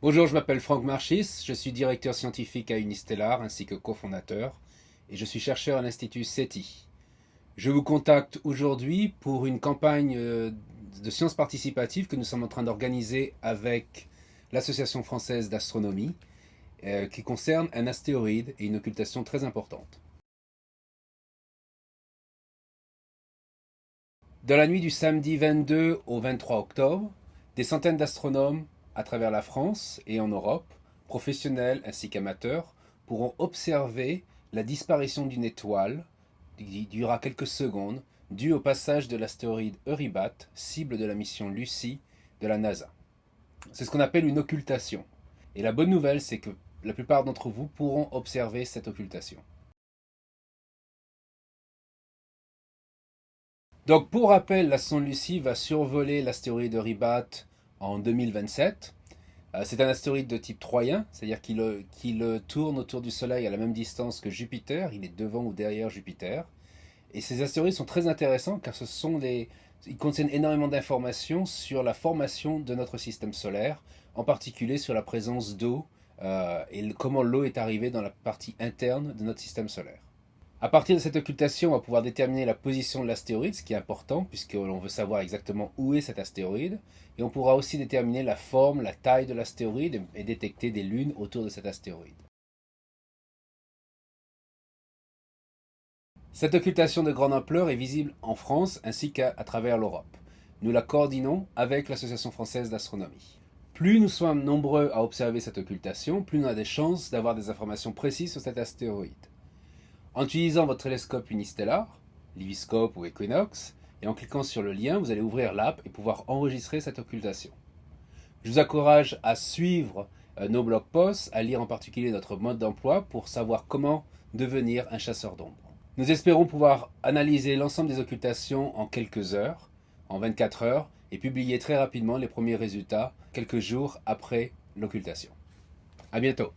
Bonjour, je m'appelle Franck Marchis, je suis directeur scientifique à Unistellar ainsi que cofondateur et je suis chercheur à l'Institut SETI. Je vous contacte aujourd'hui pour une campagne de sciences participatives que nous sommes en train d'organiser avec l'Association française d'astronomie qui concerne un astéroïde et une occultation très importante. Dans la nuit du samedi 22 au 23 octobre, des centaines d'astronomes à travers la France et en Europe, professionnels ainsi qu'amateurs, pourront observer la disparition d'une étoile qui durera quelques secondes due au passage de l'astéroïde Eurybat, cible de la mission Lucy de la NASA. C'est ce qu'on appelle une occultation. Et la bonne nouvelle, c'est que la plupart d'entre vous pourront observer cette occultation. Donc pour rappel, la sonde Lucy va survoler l'astéroïde Eurybat en 2027. C'est un astéroïde de type troyen, c'est-à-dire qu'il tourne autour du Soleil à la même distance que Jupiter, il est devant ou derrière Jupiter. Et ces astéroïdes sont très intéressants car ils contiennent énormément d'informations sur la formation de notre système solaire, en particulier sur la présence d'eau et comment l'eau est arrivée dans la partie interne de notre système solaire. À partir de cette occultation, on va pouvoir déterminer la position de l'astéroïde, ce qui est important puisqu'on veut savoir exactement où est cet astéroïde. Et on pourra aussi déterminer la forme, la taille de l'astéroïde et détecter des lunes autour de cet astéroïde. Cette occultation de grande ampleur est visible en France ainsi qu'à travers l'Europe. Nous la coordonnons avec l'Association française d'astronomie. Plus nous sommes nombreux à observer cette occultation, plus on a des chances d'avoir des informations précises sur cet astéroïde. En utilisant votre télescope unistellar, Liviscope ou Equinox, et en cliquant sur le lien, vous allez ouvrir l'app et pouvoir enregistrer cette occultation. Je vous encourage à suivre nos blog posts, à lire en particulier notre mode d'emploi pour savoir comment devenir un chasseur d'ombre. Nous espérons pouvoir analyser l'ensemble des occultations en quelques heures, en 24 heures, et publier très rapidement les premiers résultats quelques jours après l'occultation. À bientôt.